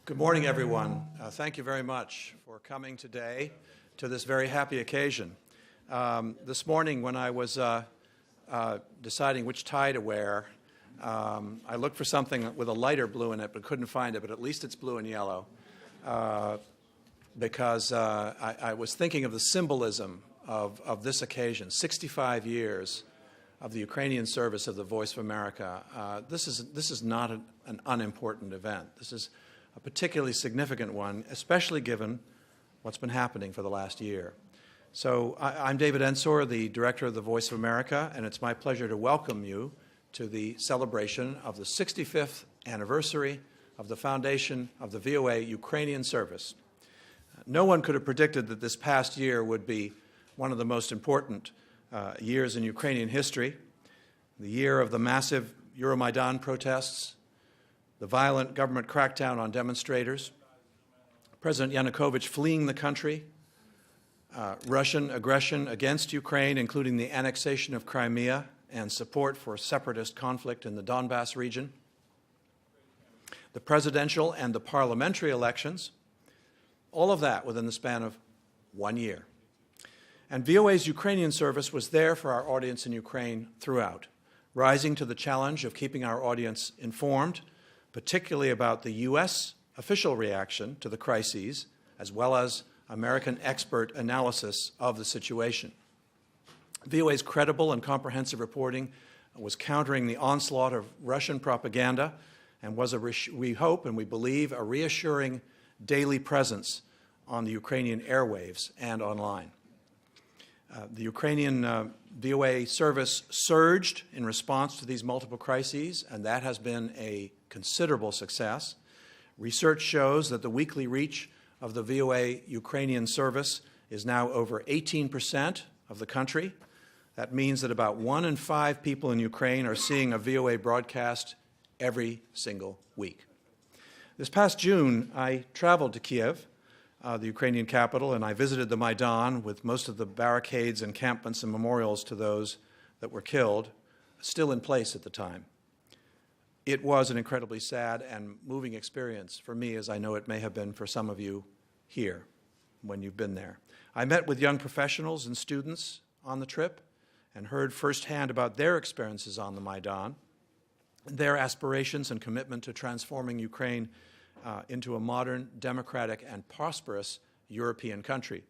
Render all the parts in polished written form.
Good morning, everyone. Thank you very much for coming today to this very happy occasion. This morning, when I was deciding which tie to wear, I looked for something with a lighter blue in it, but couldn't find it, but at least it's blue and yellow, because I was thinking of the symbolism of this occasion, 65 years of the Ukrainian service of the Voice of America. This is not an unimportant event. This is a particularly significant one, especially given what's been happening for the last year. So I'm David Ensor, the director of the Voice of America, and it's my pleasure to welcome you to the celebration of the 65th anniversary of the foundation of the VOA Ukrainian service. No one could have predicted that this past year would be one of the most important years in Ukrainian history, the year of the massive Euromaidan protests, the violent government crackdown on demonstrators, President Yanukovych fleeing the country, Russian aggression against Ukraine, including the annexation of Crimea and support for separatist conflict in the Donbass region, the presidential and the parliamentary elections, all of that within the span of 1 year. And VOA's Ukrainian service was there for our audience in Ukraine throughout, rising to the challenge of keeping our audience informed, particularly about the U.S. official reaction to the crises, as well as American expert analysis of the situation. VOA's credible and comprehensive reporting was countering the onslaught of Russian propaganda and was, we hope and we believe, a reassuring daily presence on the Ukrainian airwaves and online. The Ukrainian VOA service surged in response to these multiple crises, and that has been a considerable success. Research shows that the weekly reach of the VOA Ukrainian service is now over 18% of the country. That means that about 1 in 5 people in Ukraine are seeing a VOA broadcast every single week. This past June, I traveled to Kiev, the Ukrainian capital, and I visited the Maidan with most of the barricades, encampments, and memorials to those that were killed still in place at the time. It was an incredibly sad and moving experience for me, as I know it may have been for some of you here when you've been there. I met with young professionals and students on the trip and heard firsthand about their experiences on the Maidan, their aspirations and commitment to transforming Ukraine into a modern, democratic, and prosperous European country.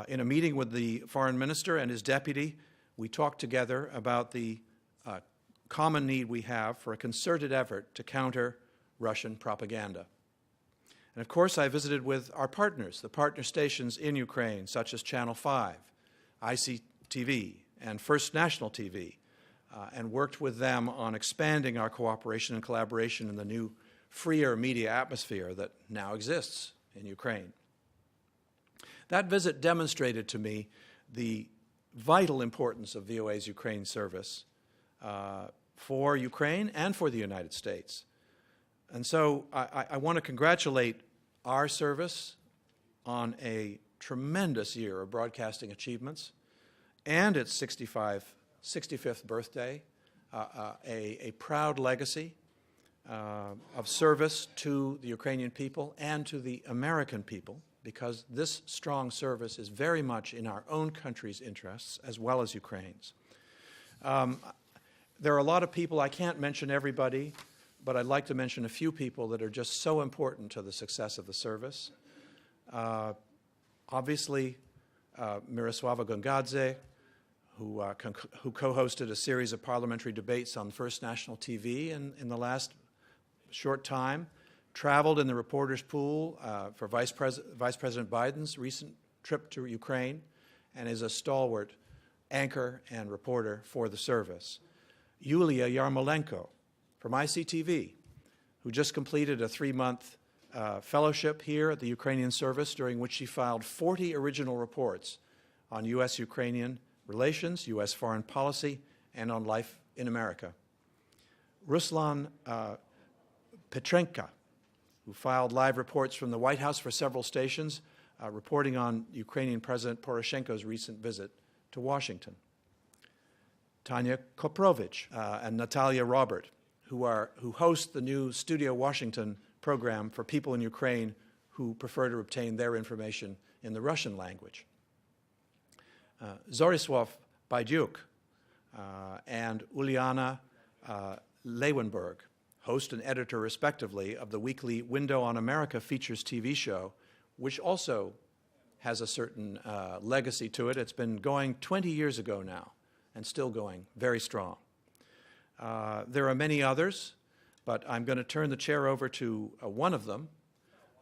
In a meeting with the foreign minister and his deputy, we talked together about the common need we have for a concerted effort to counter Russian propaganda. And of course, I visited with our partners, the partner stations in Ukraine, such as Channel 5, ICTV, and First National TV, and worked with them on expanding our cooperation and collaboration in the new freer media atmosphere that now exists in Ukraine. That visit demonstrated to me the vital importance of VOA's Ukraine service for Ukraine and for the United States. And so I want to congratulate our service on a tremendous year of broadcasting achievements and its 65th birthday, a proud legacy of service to the Ukrainian people and to the American people, because this strong service is very much in our own country's interests as well as Ukraine's. There are a lot of people, I can't mention everybody, but I'd like to mention a few people that are just so important to the success of the service. Obviously, Miroslava Gongadze, who co-hosted a series of parliamentary debates on First National TV in the last short time, traveled in the reporters' pool for Vice President Biden's recent trip to Ukraine, and is a stalwart anchor and reporter for the service. Yulia Yarmolenko from ICTV, who just completed a 3-month fellowship here at the Ukrainian service, during which she filed 40 original reports on U.S.-Ukrainian relations, U.S. foreign policy, and on life in America. Ruslan Petrenka, who filed live reports from the White House for several stations, reporting on Ukrainian President Poroshenko's recent visit to Washington. Tanya Koprovich and Natalia Robert, who host the new Studio Washington program for people in Ukraine who prefer to obtain their information in the Russian language. Zorislav Baidyuk and Uliana Lewenberg, host and editor respectively of the weekly Window on America features TV show, which also has a certain legacy to it. It's been going 20 years ago now and still going very strong. There are many others, but I'm going to turn the chair over to one of them,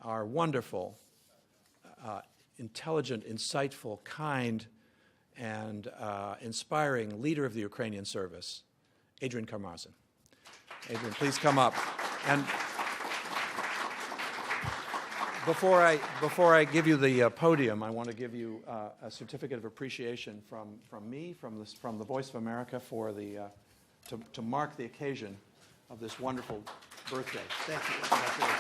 our wonderful, intelligent, insightful, kind, and inspiring leader of the Ukrainian service, Adrian Karmazin. Adrian, please come up. And before I give you the podium, I want to give you a certificate of appreciation from me, from the Voice of America, for to mark the occasion of this wonderful birthday. Thank you. Congratulations.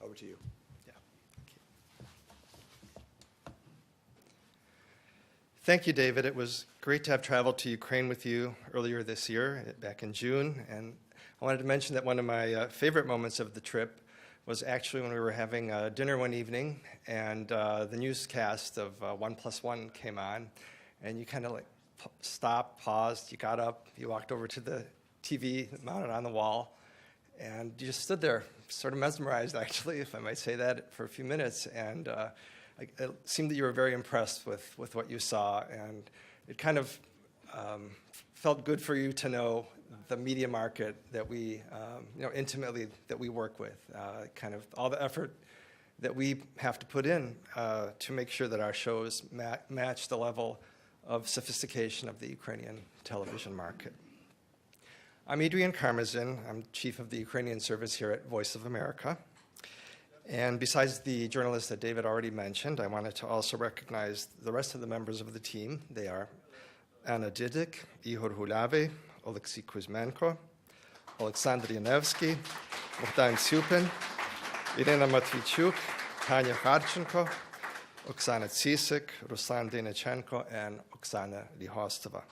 Over to you. Yeah. Thank you, David. It was great to have traveled to Ukraine with you earlier this year, back in June. And I wanted to mention that one of my favorite moments of the trip was actually when we were having dinner one evening, and the newscast of 1+1 came on, and you kind of like stopped, paused, you got up, you walked over to the TV mounted on the wall, and you just stood there, sort of mesmerized, actually, if I might say that, for a few minutes. And it seemed that you were very impressed with what you saw, and it kind of felt good for you to know the media market that we, intimately, that we work with, kind of all the effort that we have to put in to make sure that our shows match the level of sophistication of the Ukrainian television market. I'm Adrian Karmazin. I'm chief of the Ukrainian service here at Voice of America. And besides the journalists that David already mentioned, I wanted to also recognize the rest of the members of the team. They are Anna Didik, Ihor Hulave, Oleksiy Kuzmenko, Alexander Yanevsky, Bogdan Tsupin, Irina Matvichuk, Tanya Harchenko, Oksana Tsisik, Ruslan Denechenko, and Oksana Lihostova.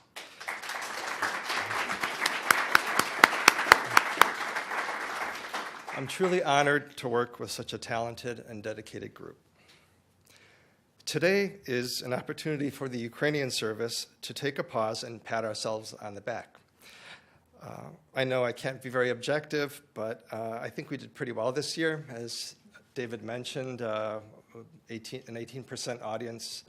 I'm truly honored to work with such a talented and dedicated group. Today is an opportunity for the Ukrainian service to take a pause and pat ourselves on the back. I know I can't be very objective, but I think we did pretty well this year. As David mentioned, an 18% audience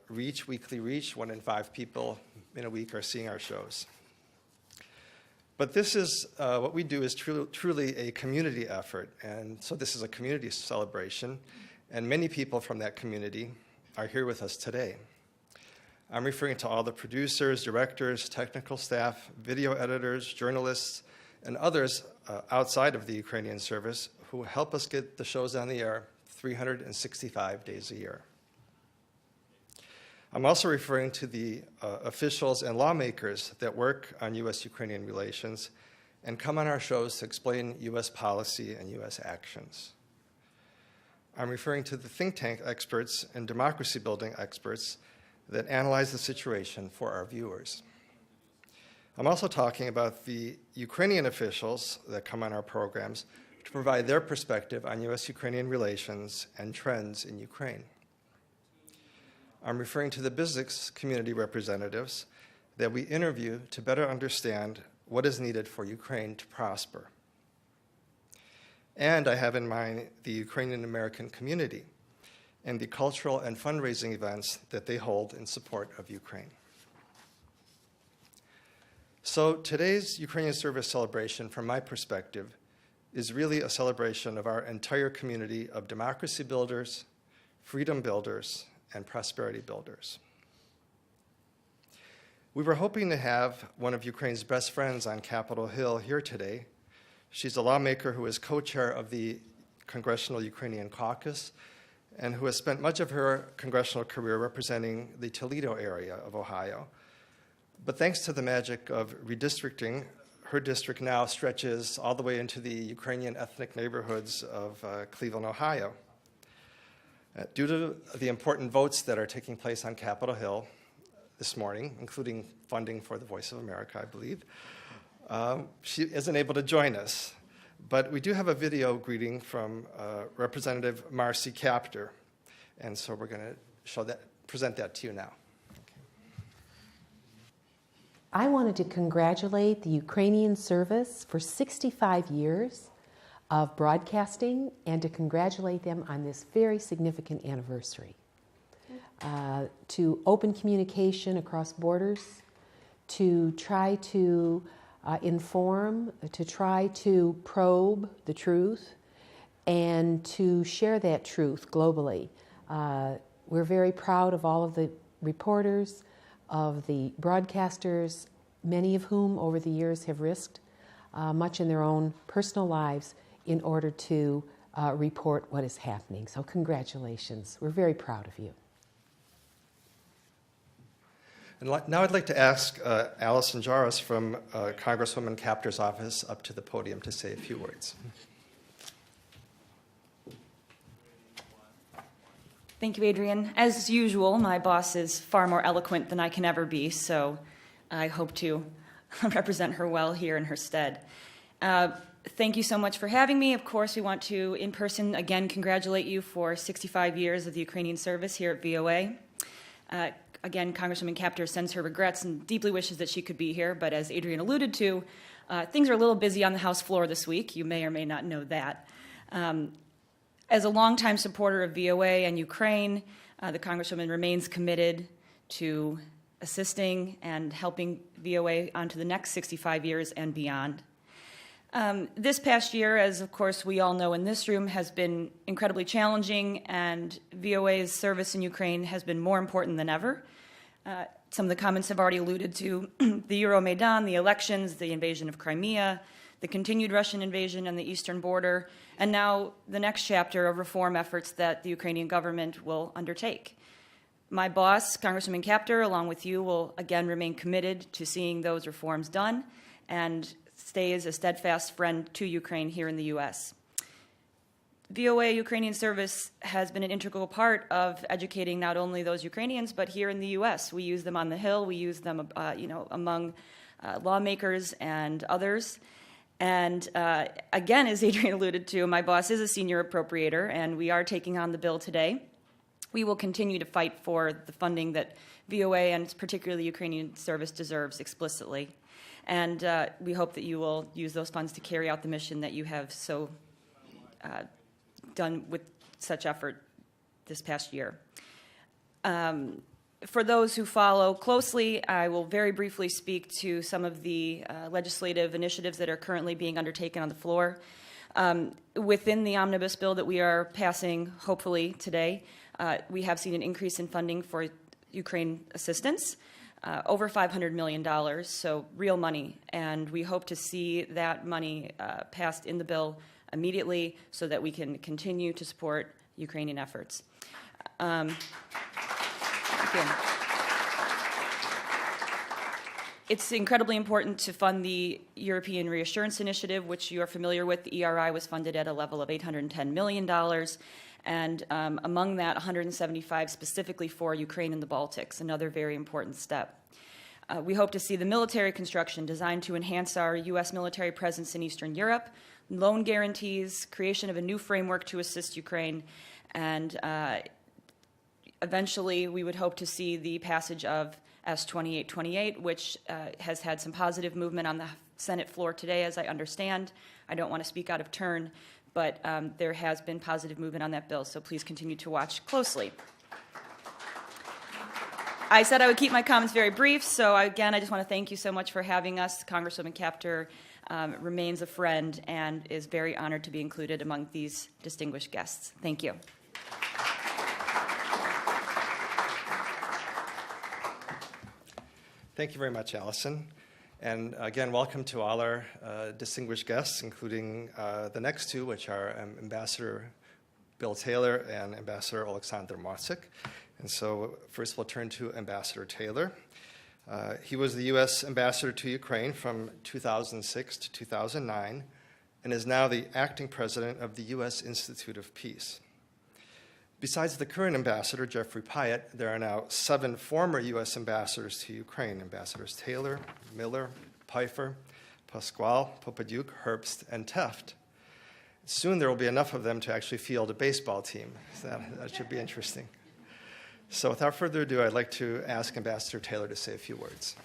weekly reach. 1 in 5 people in a week are seeing our shows. But this is, what we do is truly a community effort, and so this is a community celebration, and many people from that community are here with us today. I'm referring to all the producers, directors, technical staff, video editors, journalists, and others outside of the Ukrainian service who help us get the shows on the air 365 days a year. I'm also referring to the officials and lawmakers that work on U.S.-Ukrainian relations and come on our shows to explain U.S. policy and U.S. actions. I'm referring to the think tank experts and democracy-building experts that analyze the situation for our viewers. I'm also talking about the Ukrainian officials that come on our programs to provide their perspective on U.S.-Ukrainian relations and trends in Ukraine. I'm referring to the business community representatives that we interview to better understand what is needed for Ukraine to prosper. And I have in mind the Ukrainian American community and the cultural and fundraising events that they hold in support of Ukraine. So today's Ukrainian service celebration, from my perspective, is really a celebration of our entire community of democracy builders, freedom builders, and prosperity builders. We were hoping to have one of Ukraine's best friends on Capitol Hill here today. She's a lawmaker who is co-chair of the Congressional Ukrainian Caucus and who has spent much of her congressional career representing the Toledo area of Ohio. But thanks to the magic of redistricting, her district now stretches all the way into the Ukrainian ethnic neighborhoods of Cleveland, Ohio. Due to the important votes that are taking place on Capitol Hill this morning, including funding for the Voice of America, I believe, she isn't able to join us. But we do have a video greeting from Representative Marcy Kaptur, and so we're going to present that to you now. I wanted to congratulate the Ukrainian service for 65 years of broadcasting and to congratulate them on this very significant anniversary. To open communication across borders, to try to inform, to try to probe the truth, and to share that truth globally. We're very proud of all of the reporters, of the broadcasters, many of whom over the years have risked much in their own personal lives in order to report what is happening. So congratulations. We're very proud of you. And now I'd like to ask Allison Jarvis from Congresswoman Kaptur's office up to the podium to say a few words. Thank you, Adrian. As usual, my boss is far more eloquent than I can ever be, so I hope to represent her well here in her stead. Thank you so much for having me. Of course, we want to, in person, again, congratulate you for 65 years of the Ukrainian service here at VOA. Again, Congresswoman Kaptur sends her regrets and deeply wishes that she could be here, but as Adrian alluded to, things are a little busy on the House floor this week. You may or may not know that. As a longtime supporter of VOA and Ukraine, the Congresswoman remains committed to assisting and helping VOA onto the next 65 years and beyond. This past year, as of course we all know in this room, has been incredibly challenging, and VOA's service in Ukraine has been more important than ever. Some of the comments have already alluded to the Euromaidan, the elections, the invasion of Crimea, the continued Russian invasion on the eastern border, and now the next chapter of reform efforts that the Ukrainian government will undertake. My boss, Congresswoman Kaptur, along with you, will again remain committed to seeing those reforms done and stays a steadfast friend to Ukraine here in the U.S. VOA Ukrainian service has been an integral part of educating not only those Ukrainians, but here in the U.S. We use them on the Hill. We use them among lawmakers and others. And again, as Adrian alluded to, my boss is a senior appropriator, and we are taking on the bill today. We will continue to fight for the funding that VOA and particularly Ukrainian service deserves explicitly. And we hope that you will use those funds to carry out the mission that you have so done with such effort this past year. For those who follow closely, I will very briefly speak to some of the legislative initiatives that are currently being undertaken on the floor. Within the omnibus bill that we are passing, hopefully today, we have seen an increase in funding for Ukraine assistance. Over $500 million, so real money, and we hope to see that money passed in the bill immediately so that we can continue to support Ukrainian efforts. Thank you. It's incredibly important to fund the European Reassurance Initiative, which you are familiar with. The ERI was funded at a level of $810 million. And among that, 175 specifically for Ukraine and the Baltics, another very important step. We hope to see the military construction designed to enhance our U.S. military presence in Eastern Europe, loan guarantees, creation of a new framework to assist Ukraine, and eventually we would hope to see the passage of S-2828, which has had some positive movement on the Senate floor today, as I understand. I don't want to speak out of turn, but there has been positive movement on that bill, so please continue to watch closely. I said I would keep my comments very brief, so again, I just want to thank you so much for having us. Congresswoman Kaptur remains a friend and is very honored to be included among these distinguished guests. Thank you. Thank you very much, Allison. And again, welcome to all our distinguished guests, including the next two, which are Ambassador Bill Taylor and Ambassador Alexander Mosik. And so first we'll turn to Ambassador Taylor. He was the U.S. Ambassador to Ukraine from 2006 to 2009 and is now the acting president of the U.S. Institute of Peace. Besides the current ambassador, Jeffrey Pyatt, there are now 7 former U.S. ambassadors to Ukraine, Ambassadors Taylor, Miller, Pfeiffer, Pasquale, Popaduke, Herbst, and Teft. Soon there will be enough of them to actually field a baseball team. So that should be interesting. So without further ado, I'd like to ask Ambassador Taylor to say a few words.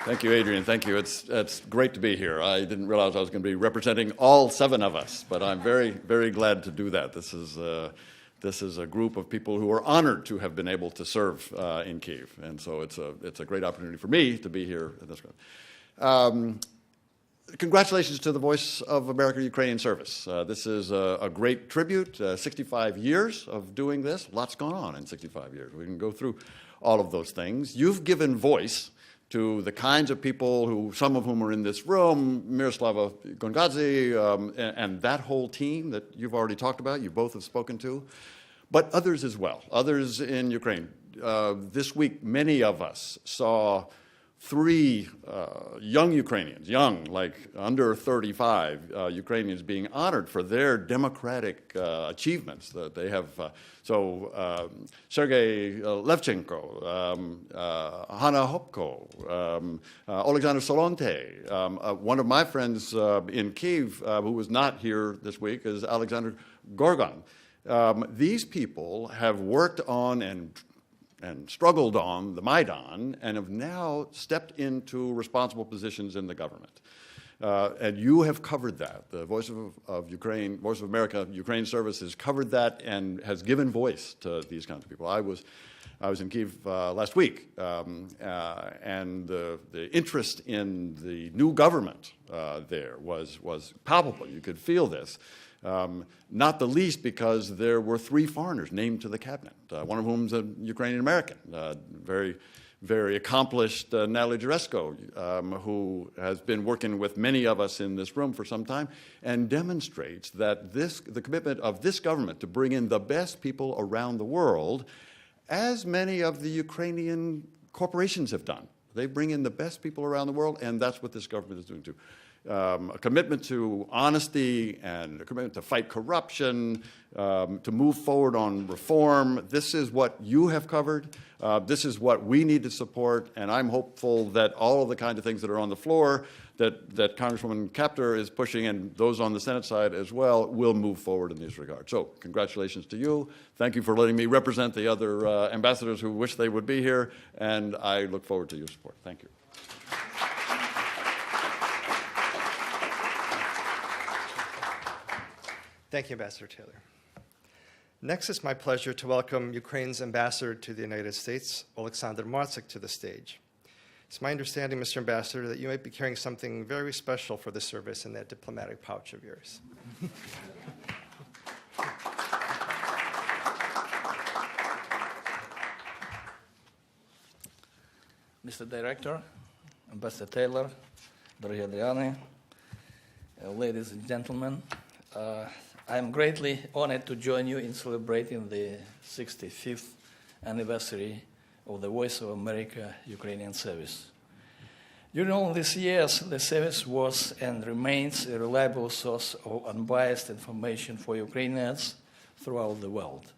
Thank you, Adrian. Thank you. It's great to be here. I didn't realize I was going to be representing all 7 of us, but I'm very, very glad to do that. This is a group of people who are honored to have been able to serve in Kyiv, and so it's a great opportunity for me to be here in this group. Congratulations to the Voice of America Ukrainian service. This is a great tribute. 65 years of doing this. Lots gone on in 65 years. We can go through all of those things. You've given voice to the kinds of people who, some of whom are in this room, Miroslava Gongadze, and that whole team that you've already talked about, you both have spoken to, but others as well, others in Ukraine. This week, many of us saw 3 young Ukrainians, young, like under 35 Ukrainians being honored for their democratic achievements that they have. Sergei Levchenko, Hanna Hopko, Alexander Solonte. One of my friends in Kyiv, who was not here this week, is Alexander Gorgon. These people have worked on and struggled on the Maidan and have now stepped into responsible positions in the government. And you have covered that. The Voice of Ukraine, Voice of America Ukraine service has covered that and has given voice to these kinds of people. I was in Kyiv last week, and the interest in the new government there was palpable. You could feel this. Not the least because there were 3 foreigners named to the cabinet, one of whom is a Ukrainian American, very, very accomplished Natalie Jaresko, who has been working with many of us in this room for some time, and demonstrates that the commitment of this government to bring in the best people around the world, as many of the Ukrainian corporations have done. They bring in the best people around the world, and that's what this government is doing too. A commitment to honesty and a commitment to fight corruption, to move forward on reform. This is what you have covered. This is what we need to support, and I'm hopeful that all of the kinds of things that are on the floor that Congresswoman Kaptur is pushing, and those on the Senate side as well, will move forward in these regards. So congratulations to you. Thank you for letting me represent the other ambassadors who wish they would be here, and I look forward to your support. Thank you. Thank you, Ambassador Taylor. Next, it's my pleasure to welcome Ukraine's ambassador to the United States, Alexander Marcik, to the stage. It's my understanding, Mr. Ambassador, that you might be carrying something very special for the service in that diplomatic pouch of yours. Mr. Director, Ambassador Taylor, дорогі Adriani, ladies and gentlemen, I'm greatly honored to join you in celebrating the 65th anniversary of the Voice of America Ukrainian service. During all these years, the service was and remains a reliable source of unbiased information for Ukrainians throughout the world.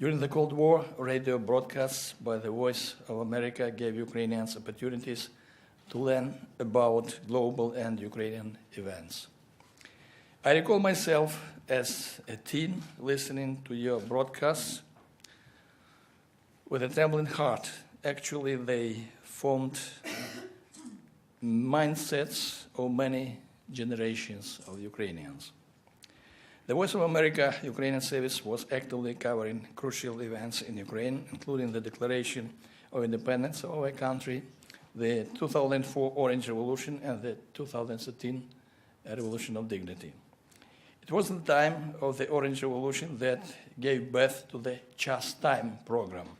During the Cold War, radio broadcasts by the Voice of America gave Ukrainians opportunities to learn about global and Ukrainian events. I recall myself as a teen listening to your broadcasts with a trembling heart. Actually, they formed mindsets of many generations of Ukrainians. The Voice of America Ukrainian service was actively covering crucial events in Ukraine, including the declaration of independence of our country, the 2004 Orange Revolution, and the 2013 Revolution of Dignity. It was the time of the Orange Revolution that gave birth to the Just Time program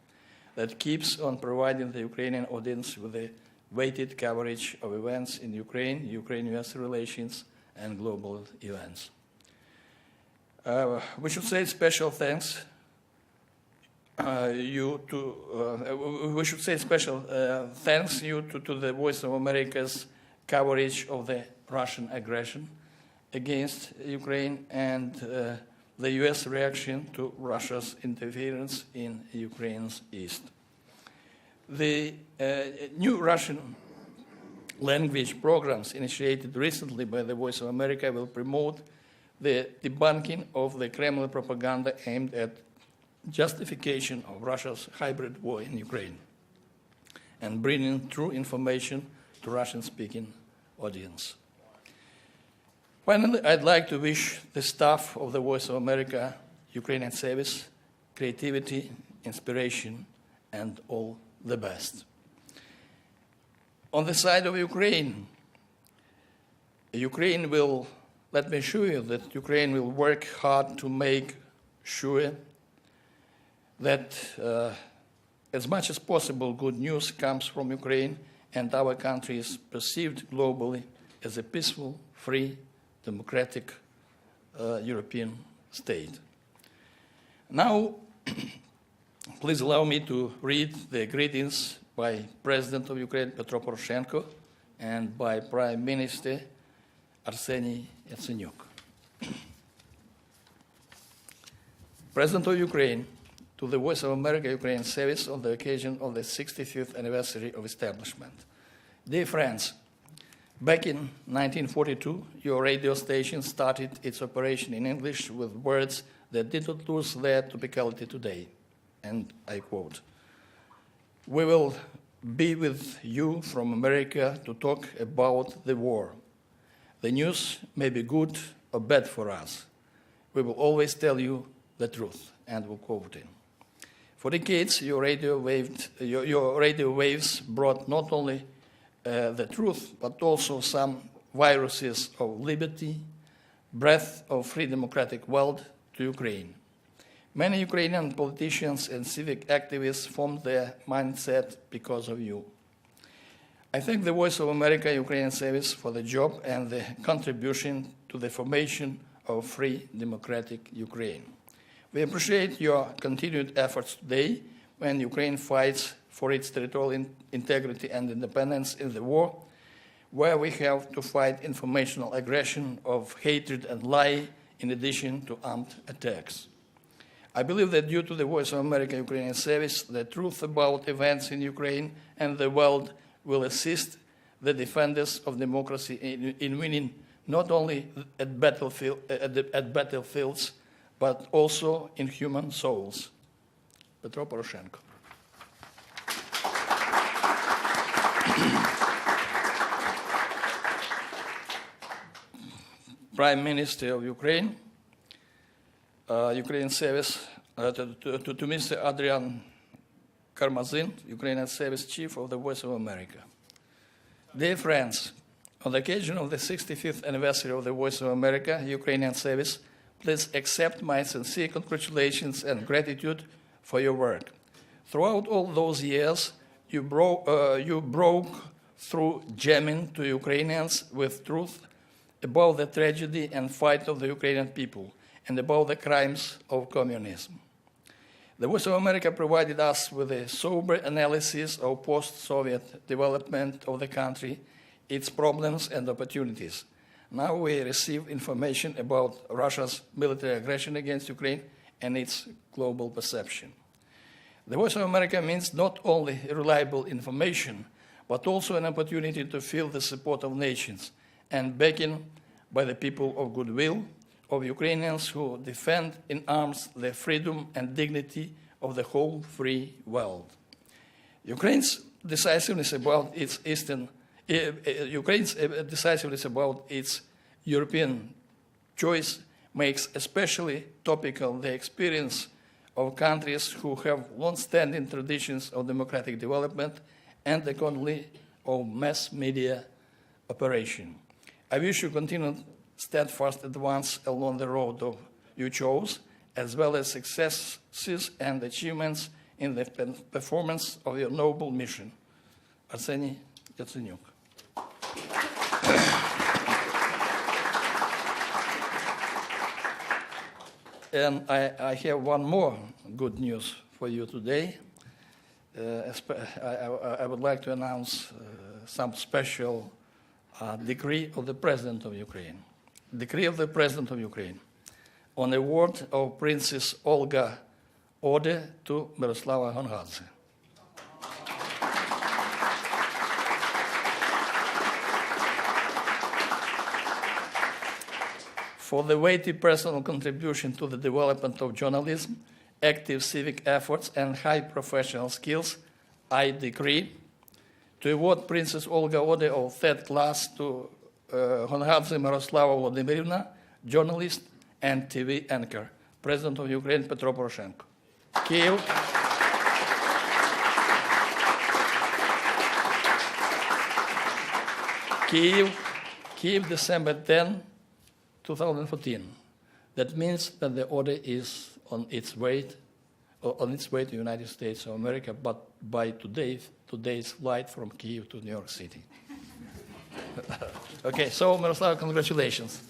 that keeps on providing the Ukrainian audience with a weighted coverage of events in Ukraine, Ukraine-US relations, and global events. We should say special thanks to the Voice of America's coverage of the Russian aggression against Ukraine and the U.S. reaction to Russia's interference in Ukraine's east. The new Russian language programs initiated recently by the Voice of America will promote the debunking of the Kremlin propaganda aimed at justification of Russia's hybrid war in Ukraine and bringing true information to Russian-speaking audience. Finally, I'd like to wish the staff of the Voice of America Ukrainian service creativity, inspiration, and all the best. On the side of Ukraine will, let me assure you that Ukraine will work hard to make sure that as much as possible good news comes from Ukraine and our country is perceived globally as a peaceful, free, democratic European state. Now, please allow me to read the greetings by President of Ukraine Petro Poroshenko and by Prime Minister Arseniy Yatsenyuk. President of Ukraine, to the Voice of America Ukrainian service on the occasion of the 65th anniversary of establishment. Dear friends, back in 1942, your radio station started its operation in English with words that did not lose their topicality today. And I quote, "We will be with you from America to talk about the war. The news may be good or bad for us. We will always tell you the truth." And we'll quote it. For decades, your radio waves brought not only the truth, but also some viruses of liberty, breath of free democratic world to Ukraine. Many Ukrainian politicians and civic activists formed their mindset because of you. I thank the Voice of America Ukrainian service for the job and the contribution to the formation of free democratic Ukraine. We appreciate your continued efforts today when Ukraine fights for its territorial integrity and independence in the war, where we have to fight informational aggression of hatred and lie in addition to armed attacks. I believe that due to the Voice of America Ukrainian service, the truth about events in Ukraine and the world will assist the defenders of democracy in winning not only at battlefields, but also in human souls. Petro Poroshenko. Prime Minister of Ukraine, Ukrainian service, to Mr. Adrian Karmazin, Ukrainian service chief of the Voice of America. Dear friends, on the occasion of the 65th anniversary of the Voice of America, Ukrainian service, please accept my sincere congratulations and gratitude for your work. Throughout all those years, you broke through jamming to Ukrainians with truth about the tragedy and fight of the Ukrainian people and about the crimes of communism. The Voice of America provided us with a sober analysis of post-Soviet development of the country, its problems and opportunities. Now we receive information about Russia's military aggression against Ukraine and its global perception. The Voice of America means not only reliable information, but also an opportunity to feel the support of nations and backing by the people of goodwill, of Ukrainians who defend in arms the freedom and dignity of the whole free world. Ukraine's decisiveness about its European choice makes especially topical the experience of countries who have long-standing traditions of democratic development and economy of mass media operation. I wish you continued steadfast advance along the road you chose, as well as successes and achievements in the performance of your noble mission. Arseniy Yatsenyuk. And I have one more good news for you today. I would like to announce some special decree of the President of Ukraine. decree of the President of Ukraine on award of Princess Olga Ode to Miroslava Hongadze. For the weighty personal contribution to the development of journalism, active civic efforts, and high professional skills, I decree to award Princess Olga Ode of third class to Hongadze Miroslava Vladimirovna, journalist and TV anchor, President of Ukraine Petro Poroshenko. Kyiv, December 10, 2014. That means that the order is on its way to the United States of America, but by today's flight from Kyiv to New York City. Okay, so Miroslava, congratulations.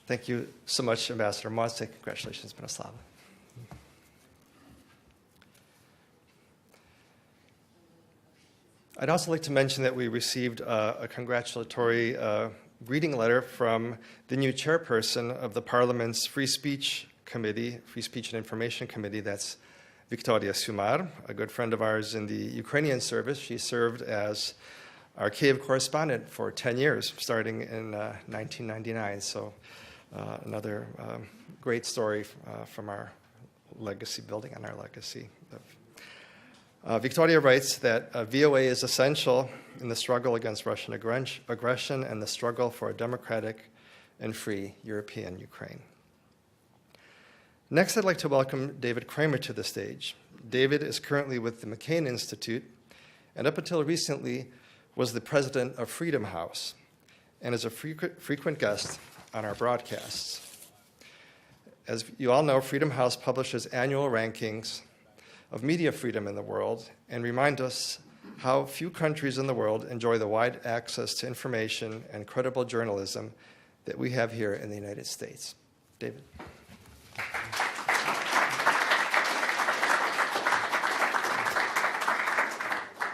Thank you so much, Ambassador Mosse. Congratulations, Miroslava. I'd also like to mention that we received a congratulatory reading letter from the new chairperson of the Parliament's Free Speech Committee, Free Speech and Information Committee. That's Victoria Sumar, a good friend of ours in the Ukrainian service. She served as our Kyiv correspondent for 10 years, starting in 1999. So another great story from our legacy, building on our legacy. Victoria writes that VOA is essential in the struggle against Russian aggression and the struggle for a democratic and free European Ukraine. Next, I'd like to welcome David Kramer to the stage. David is currently with the McCain Institute, and up until recently was the president of Freedom House, and is a frequent guest on our broadcasts. As you all know, Freedom House publishes annual rankings of media freedom in the world and remind us how few countries in the world enjoy the wide access to information and credible journalism that we have here in the United States. David.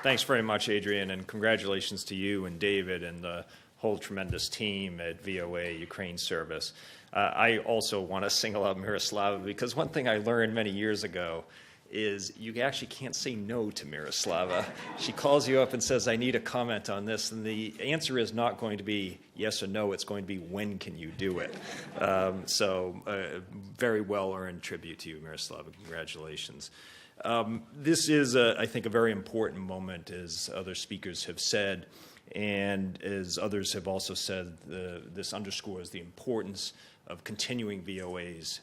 Thanks very much, Adrian, and congratulations to you and David and the whole tremendous team at VOA Ukraine Service. I also want to single out Miroslava because one thing I learned many years ago is you actually can't say no to Miroslava. She calls you up and says, I need a comment on this, and the answer is not going to be yes or no, it's going to be when can you do it? Very well-earned tribute to you, Miroslava. Congratulations. This is, I think, a very important moment, as other speakers have said, and as others have also said, this underscores the importance of continuing VOA's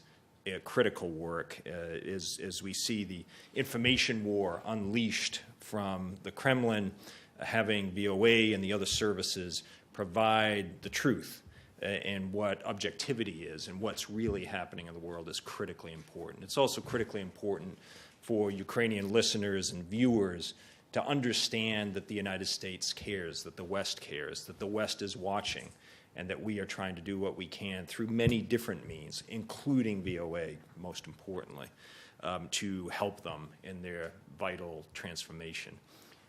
critical work as we see the information war unleashed from the Kremlin, having VOA and the other services provide the truth and what objectivity is and what's really happening in the world is critically important. It's also critically important for Ukrainian listeners and viewers to understand that the United States cares, that the West cares, that the West is watching, and that we are trying to do what we can through many different means, including VOA, most importantly, to help them in their vital transformation.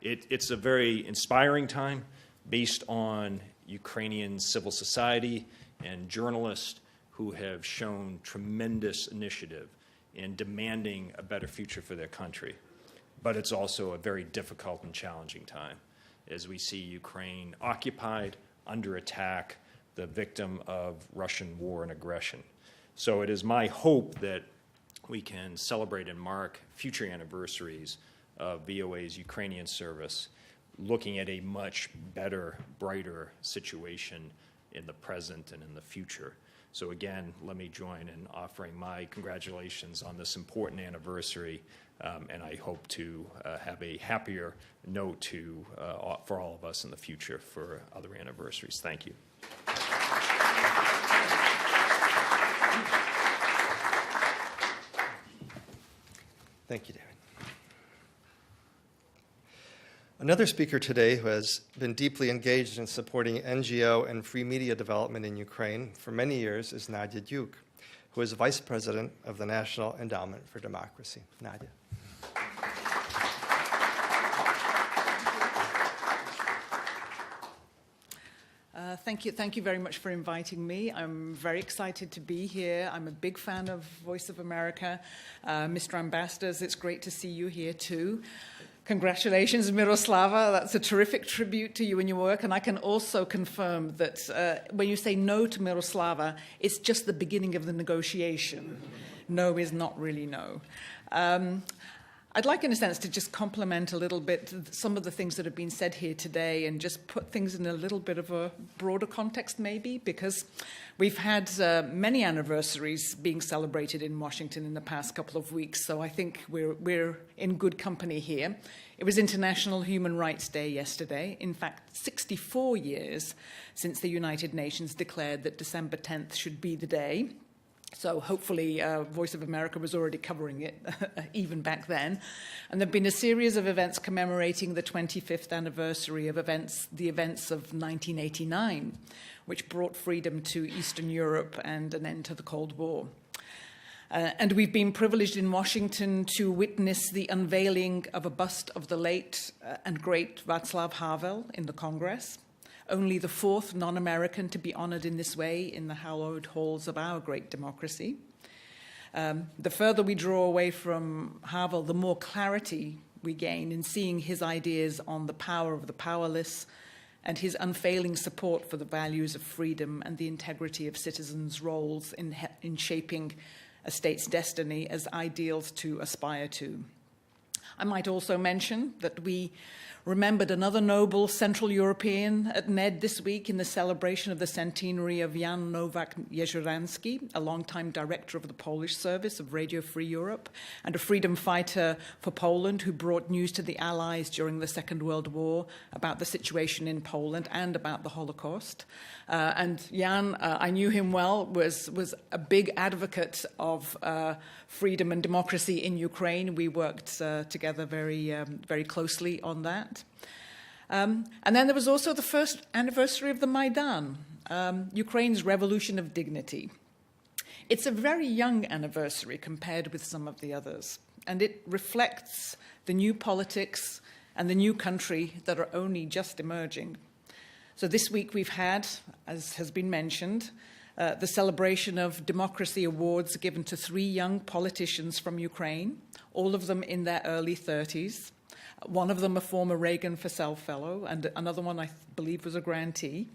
It's a very inspiring time based on Ukrainian civil society and journalists who have shown tremendous initiative in demanding a better future for their country. But it's also a very difficult and challenging time as we see Ukraine occupied, under attack, the victim of Russian war and aggression. So it is my hope that we can celebrate and mark future anniversaries of VOA's Ukrainian service, looking at a much better, brighter situation in the present and in the future. So again, let me join in offering my congratulations on this important anniversary, and I hope to have a happier note for all of us in the future for other anniversaries. Thank you. Thank you, Another speaker today who has been deeply engaged in supporting NGO and free media development in Ukraine for many years is Nadia Duke, who is Vice President of the National Endowment for Democracy. Nadia. Thank you very much for inviting me. I'm very excited to be here. I'm a big fan of Voice of America. Mr. Ambassadors, it's great to see you here too. Congratulations, Miroslava. That's a terrific tribute to you and your work. And I can also confirm that when you say no to Miroslava, it's just the beginning of the negotiation. No is not really no. I'd like, in a sense, to just compliment a little bit some of the things that have been said here today and just put things in a little bit of a broader context, maybe, because we've had many anniversaries being celebrated in Washington in the past couple of weeks, so I think we're in good company here. It was International Human Rights Day yesterday. In fact, 64 years since the United Nations declared that December 10th should be the day. So hopefully Voice of America was already covering it even back then. And there have been a series of events commemorating the 25th anniversary of the events of 1989, which brought freedom to Eastern Europe and an end to the Cold War. And we've been privileged in Washington to witness the unveiling of a bust of the late and great Václav Havel in the Congress. Only the fourth non-American to be honored in this way in the hallowed halls of our great democracy. The further we draw away from Havel, the more clarity we gain in seeing his ideas on the power of the powerless and his unfailing support for the values of freedom and the integrity of citizens' roles in shaping a state's destiny as ideals to aspire to. I might also mention that we remembered another noble Central European at NED this week in the celebration of the centenary of Jan Nowak Jezioranski, a longtime director of the Polish service of Radio Free Europe and a freedom fighter for Poland who brought news to the Allies during the Second World War about the situation in Poland and about the Holocaust. And Jan, I knew him well, was a big advocate of freedom and democracy in Ukraine. We worked together very closely on that. And then there was also the first anniversary of the Maidan, Ukraine's revolution of dignity. It's a very young anniversary compared with some of the others, and it reflects the new politics and the new country that are only just emerging. So this week we've had, as has been mentioned, the celebration of democracy awards given to 3 young politicians from Ukraine, all of them in their early 30s. One of them a former Reagan Fussell Fellow, and another one I believe was a grantee.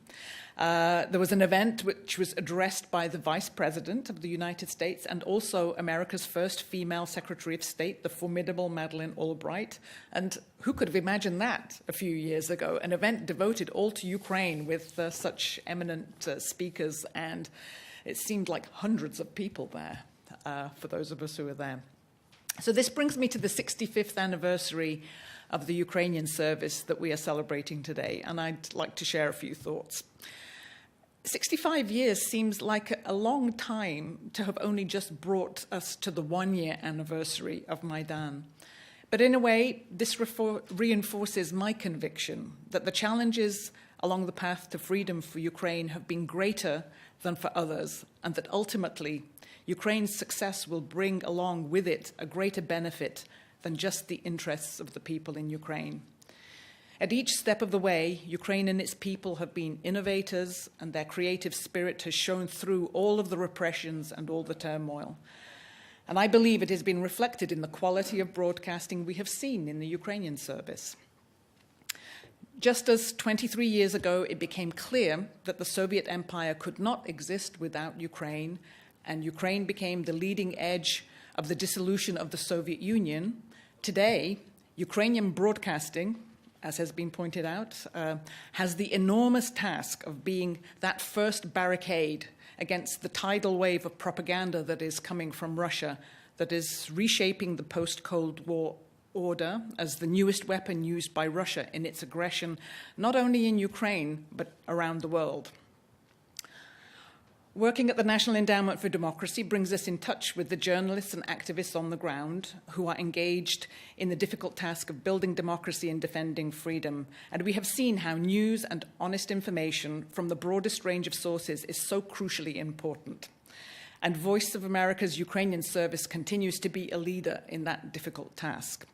There was an event which was addressed by the Vice President of the United States and also America's first female Secretary of State, the formidable Madeleine Albright. And who could have imagined that a few years ago? An event devoted all to Ukraine with such eminent speakers, and it seemed like hundreds of people there for those of us who were there. So this brings me to the 65th anniversary of the Ukrainian service that we are celebrating today, and I'd like to share a few thoughts. 65 years seems like a long time to have only just brought us to the 1-year anniversary of Maidan. But in a way, this reinforces my conviction that the challenges along the path to freedom for Ukraine have been greater than for others, and that ultimately Ukraine's success will bring along with it a greater benefit than just the interests of the people in Ukraine. At each step of the way, Ukraine and its people have been innovators, and their creative spirit has shown through all of the repressions and all the turmoil. And I believe it has been reflected in the quality of broadcasting we have seen in the Ukrainian service. Just as 23 years ago it became clear that the Soviet Empire could not exist without Ukraine, and Ukraine became the leading edge of the dissolution of the Soviet Union, today, Ukrainian broadcasting, as has been pointed out, has the enormous task of being that first barricade against the tidal wave of propaganda that is coming from Russia, that is reshaping the post-Cold War order as the newest weapon used by Russia in its aggression, not only in Ukraine, but around the world. Working at the National Endowment for Democracy brings us in touch with the journalists and activists on the ground who are engaged in the difficult task of building democracy and defending freedom. And we have seen how news and honest information from the broadest range of sources is so crucially important. And Voice of America's Ukrainian service continues to be a leader in that difficult task.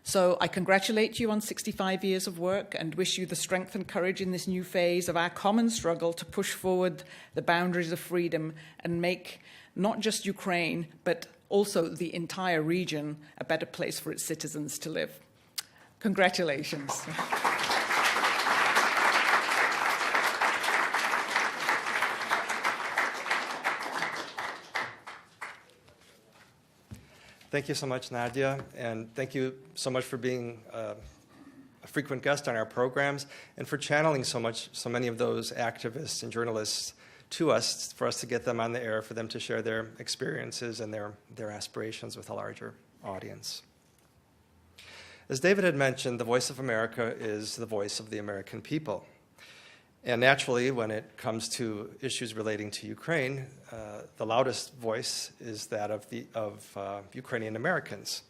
So I congratulate you on 65 years of work and wish you the strength and courage in this new phase of our common struggle to push forward the boundaries of freedom and make not just Ukraine, but also the entire region a better place for its citizens to live. Congratulations. Thank you so much, Nadia, and thank you so much for being a frequent guest on our programs and for channeling so many of those activists and journalists to us, for us to get them on the air, for them to share their experiences and their aspirations with a larger audience. As David had mentioned, the Voice of America is the voice of the American people. And naturally, when it comes to issues relating to Ukraine, the loudest voice is that of Ukrainian Americans.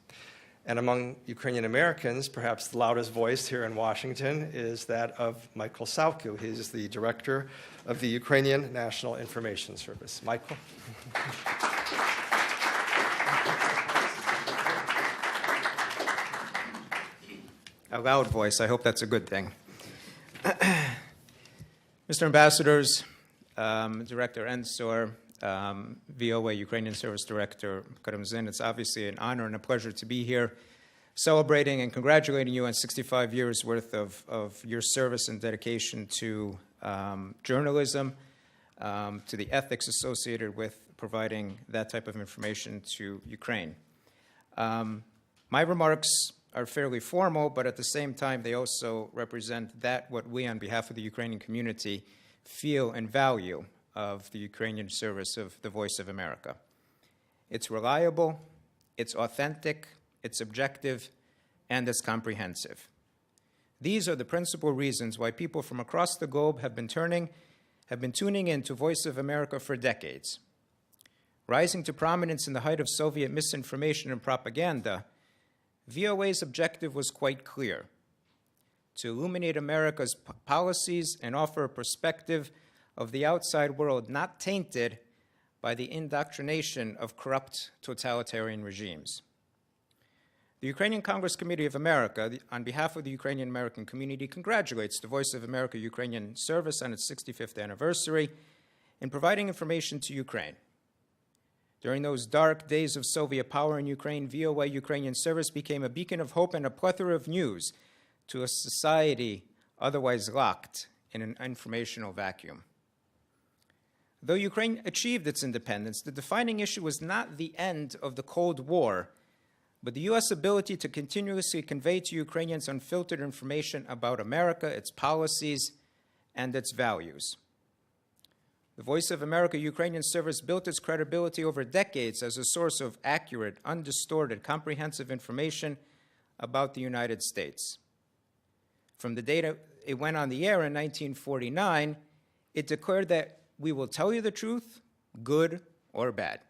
And among Ukrainian Americans, perhaps the loudest voice here in Washington is that of Michael Salku. He's the director of the Ukrainian National Information Service. Michael? A loud voice. I hope that's a good thing. Mr. Ambassadors, Director Ensor, VOA Ukrainian Service Director Karamzin, it's obviously an honor and a pleasure to be here celebrating and congratulating you on 65 years worth of your service and dedication to journalism, to the ethics associated with providing that type of information to Ukraine. My remarks are fairly formal, but at the same time, they also represent what we, on behalf of the Ukrainian community, feel and value of the Ukrainian service of the Voice of America. It's reliable, it's authentic, it's objective, and it's comprehensive. These are the principal reasons why people from across the globe have been tuning in to Voice of America for decades. Rising to prominence in the height of Soviet misinformation and propaganda, VOA's objective was quite clear: to illuminate America's policies and offer a perspective of the outside world not tainted by the indoctrination of corrupt totalitarian regimes. The Ukrainian Congress Committee of America, on behalf of the Ukrainian American community, congratulates the Voice of America Ukrainian Service on its 65th anniversary in providing information to Ukraine. During those dark days of Soviet power in Ukraine, VOA Ukrainian Service became a beacon of hope and a plethora of news to a society otherwise locked in an informational vacuum. Though Ukraine achieved its independence, the defining issue was not the end of the Cold War, but the U.S. ability to continuously convey to Ukrainians unfiltered information about America, its policies, and its values. The Voice of America Ukrainian Service built its credibility over decades as a source of accurate, undistorted, comprehensive information about the United States. From the date it went on the air in 1949, it declared that we will tell you the truth, good or bad.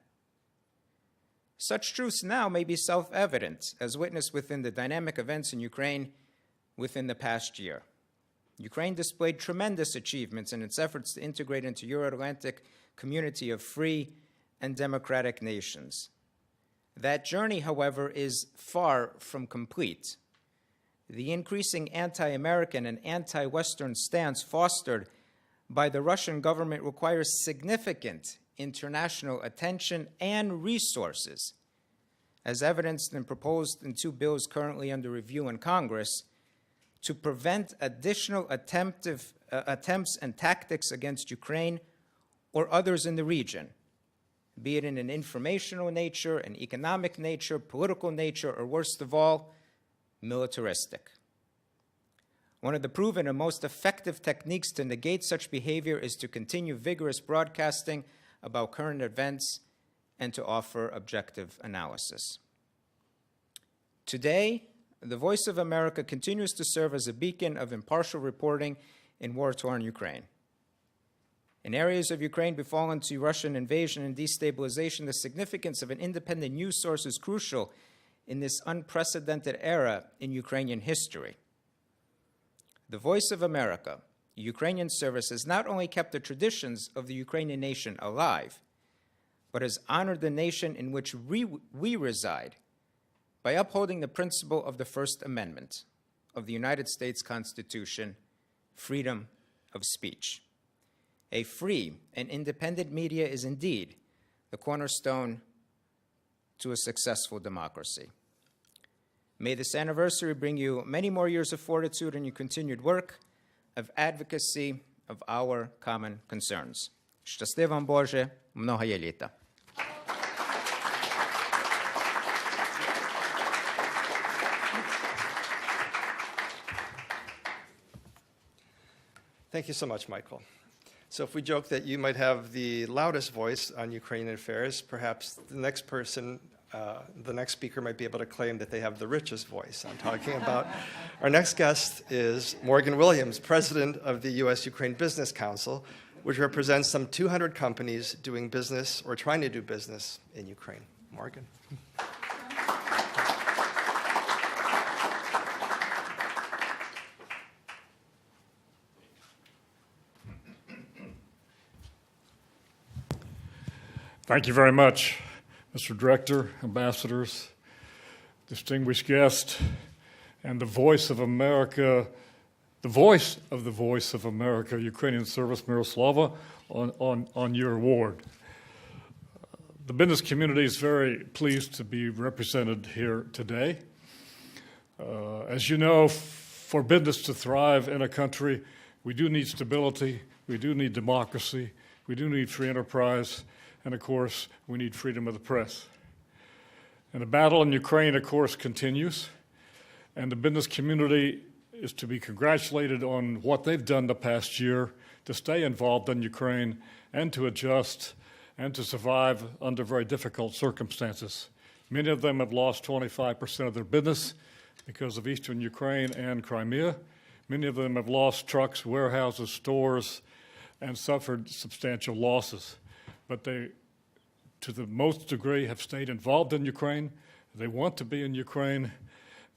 Such truths now may be self-evident, as witnessed within the dynamic events in Ukraine within the past year. Ukraine displayed tremendous achievements in its efforts to integrate into Euro-Atlantic community of free and democratic nations. That journey, however, is far from complete. The increasing anti-American and anti-Western stance fostered by the Russian government requires significant international attention and resources, as evidenced and proposed in two bills currently under review in Congress, to prevent additional attempts and tactics against Ukraine or others in the region, be it in an informational nature, an economic nature, political nature, or worst of all, militaristic. One of the proven and most effective techniques to negate such behavior is to continue vigorous broadcasting about current events and to offer objective analysis. Today, the Voice of America continues to serve as a beacon of impartial reporting in war-torn Ukraine. In areas of Ukraine befallen to Russian invasion and destabilization, the significance of an independent news source is crucial in this unprecedented era in Ukrainian history. The Voice of America, a Ukrainian service, has not only kept the traditions of the Ukrainian nation alive, but has honored the nation in which we reside by upholding the principle of the First Amendment of the United States Constitution, freedom of speech. A free and independent media is indeed the cornerstone to a successful democracy. May this anniversary bring you many more years of fortitude in your continued work of advocacy of our common concerns. Щасти вам, Боже, многое літа. Thank you so much, Michael. So if we joke that you might have the loudest voice on Ukrainian affairs, perhaps the next person, the next speaker might be able to claim that they have the richest voice. I'm talking about our next guest is Morgan Williams, president of the U.S.-Ukraine Business Council, which represents some 200 companies doing business or trying to do business in Ukraine. Morgan. Thank you very much, Mr. Director, ambassadors, distinguished guests, and the Voice of America, the voice of the Voice of America, Ukrainian service, Miroslava, on your award. The business community is very pleased to be represented here today. As you know, for business to thrive in a country, we do need stability, we do need democracy, we do need free enterprise, and of course, we need freedom of the press. And the battle in Ukraine, of course, continues, and the business community is to be congratulated on what they've done the past year to stay involved in Ukraine and to adjust and to survive under very difficult circumstances. Many of them have lost 25% of their business because of eastern Ukraine and Crimea. Many of them have lost trucks, warehouses, stores, and suffered substantial losses. But they, to the most degree, have stayed involved in Ukraine. They want to be in Ukraine.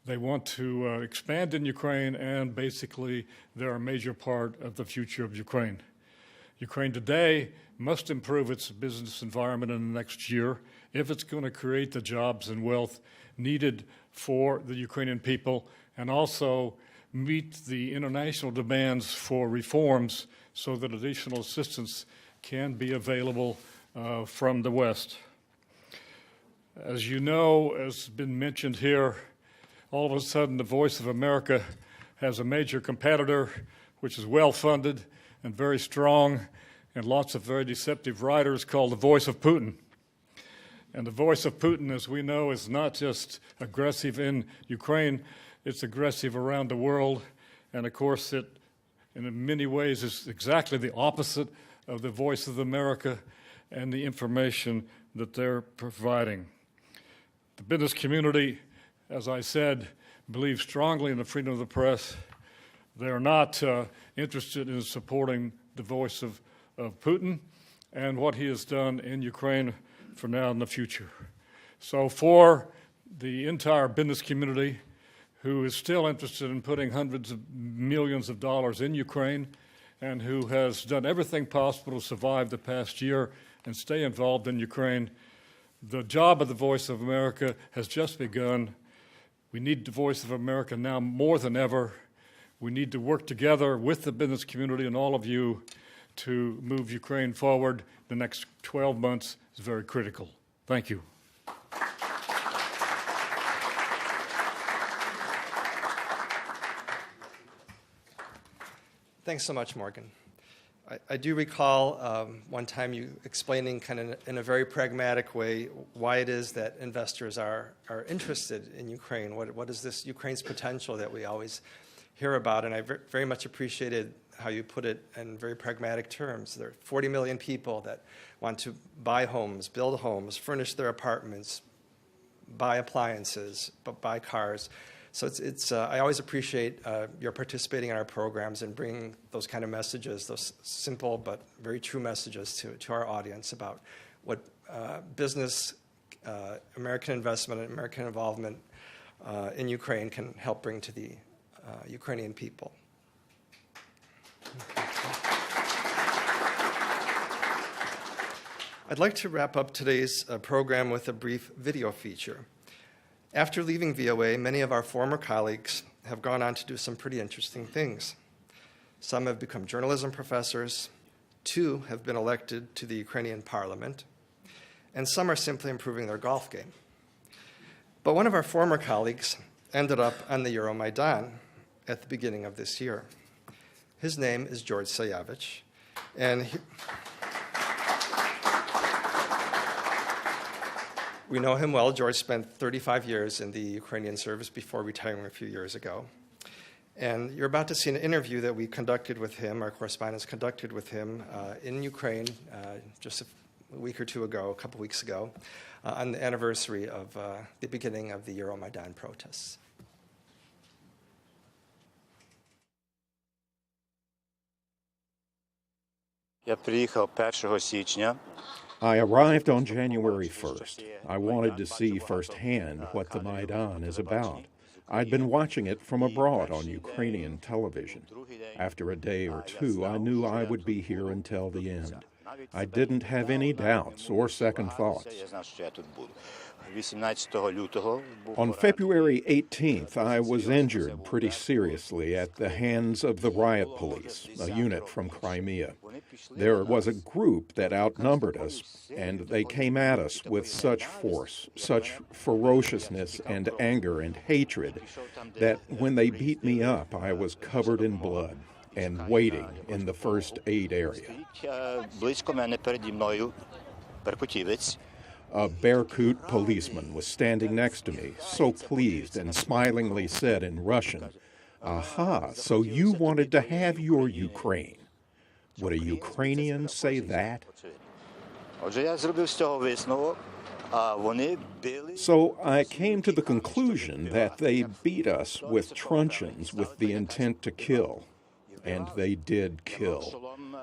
They want to expand in Ukraine, and basically, they're a major part of the future of Ukraine. Ukraine today must improve its business environment in the next year if it's going to create the jobs and wealth needed for the Ukrainian people and also meet the international demands for reforms so that additional assistance can be available from the West. As you know, as has been mentioned here, all of a sudden the Voice of America has a major competitor which is well-funded and very strong and lots of very deceptive writers called the Voice of Putin. And the Voice of Putin, as we know, is not just aggressive in Ukraine, it's aggressive around the world. And of course, it, in many ways, is exactly the opposite of the Voice of America and the information that they're providing. The business community, as I said, believes strongly in the freedom of the press. They're not interested in supporting the voice of Putin and what he has done in Ukraine for now and the future. So for the entire business community who is still interested in putting hundreds of millions of dollars in Ukraine and who has done everything possible to survive the past year and stay involved in Ukraine, the job of the Voice of America has just begun. We need the Voice of America now more than ever. We need to work together with the business community and all of you to move Ukraine forward. The next 12 months is very critical. Thank you. Thanks so much, Morgan. I do recall one time you explaining kind of in a very pragmatic way why it is that investors are interested in Ukraine. What is this Ukraine's potential that we always hear about? And I very much appreciated how you put it in very pragmatic terms. There are 40 million people that want to buy homes, build homes, furnish their apartments, buy appliances, buy cars. So I always appreciate your participating in our programs and bringing those kind of messages, those simple but very true messages to our audience about what business, American investment, and American involvement in Ukraine can help bring to the Ukrainian people. I'd like to wrap up today's program with a brief video feature. After leaving VOA, many of our former colleagues have gone on to do some pretty interesting things. Some have become journalism professors, 2 have been elected to the Ukrainian parliament, and some are simply improving their golf game. But one of our former colleagues ended up on the Euromaidan at the beginning of this year. His name is George Sayevich, and we know him well. George spent 35 years in the Ukrainian service before retiring a few years ago. And you're about to see an interview that we conducted with him, our correspondents conducted with him in Ukraine just a week or two ago, a couple weeks ago, on the anniversary of the beginning of the Euromaidan protests. Я приїхав 1 січня. I arrived on January 1st. I wanted to see firsthand what the Maidan is about. I'd been watching it from abroad on Ukrainian television. After a day or two, I knew I would be here until the end. I didn't have any doubts or second thoughts. On February 18th, I was injured pretty seriously at the hands of the riot police, a unit from Crimea. There was a group that outnumbered us, and they came at us with such force, such ferociousness and anger and hatred, that when they beat me up, I was covered in blood and waiting in the first aid area. A Berkut policeman was standing next to me, so pleased, and smilingly said in Russian, "Aha, so you wanted to have your Ukraine." Would a Ukrainian say that? So I came to the conclusion that they beat us with truncheons with the intent to kill. And they did kill.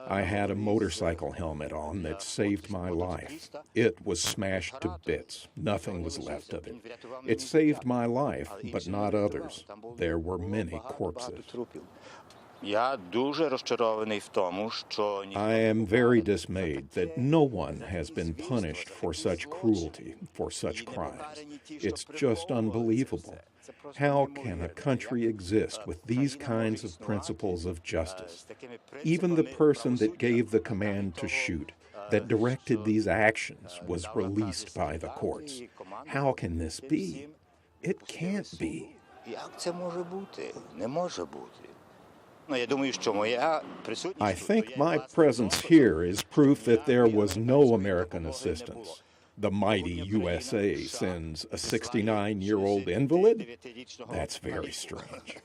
I had a motorcycle helmet on that saved my life. It was smashed to bits. Nothing was left of it. It saved my life, but not others. There were many corpses. I am very dismayed that no one has been punished for such cruelty, for such crimes. It's just unbelievable. How can a country exist with these kinds of principles of justice? Even the person that gave the command to shoot, that directed these actions, was released by the courts. How can this be? It can't be. I think my presence here is proof that there was no American assistance. The mighty USA sends a 69-year-old invalid? That's very strange.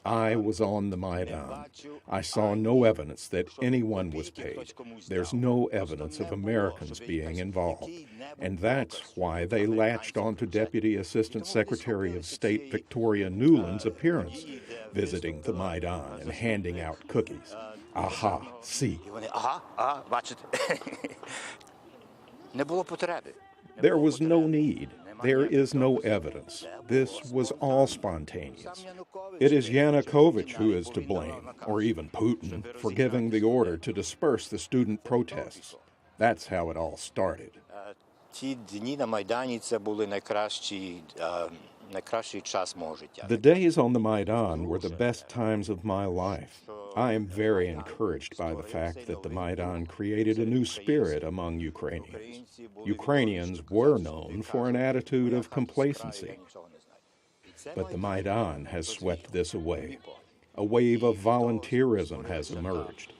I was on the Maidan. I saw no evidence that anyone was paid. There's no evidence of Americans being involved. And that's why they latched onto Deputy Assistant Secretary of State Victoria Nuland's appearance, visiting the Maidan and handing out cookies. Aha, see. There was no need. There is no evidence. This was all spontaneous. It is Yanukovych who is to blame, or even Putin, for giving the order to disperse the student protests. That's how it all started. The days on the Maidan were the best times of my life. I am very encouraged by the fact that the Maidan created a new spirit among Ukrainians. Ukrainians were known for an attitude of complacency. But the Maidan has swept this away. A wave of volunteerism has emerged.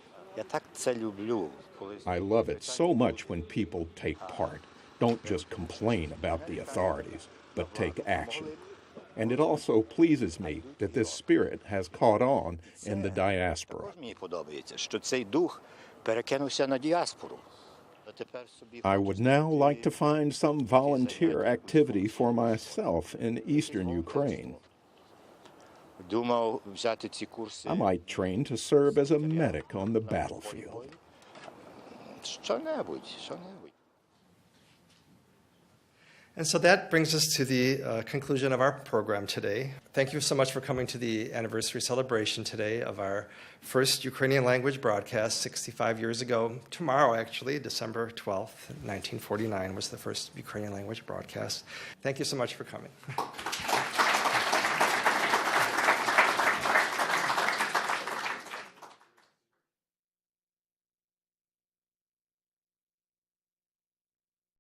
I love it so much when people take part, don't just complain about the authorities, but take action. And it also pleases me that this spirit has caught on in the diaspora. I would now like to find some volunteer activity for myself in eastern Ukraine. I might train to serve as a medic on the battlefield. And so that brings us to the conclusion of our program today. Thank you so much for coming to the anniversary celebration today of our first Ukrainian language broadcast 65 years ago. Tomorrow, actually, December 12th, 1949, was the first Ukrainian language broadcast. Thank you so much for coming.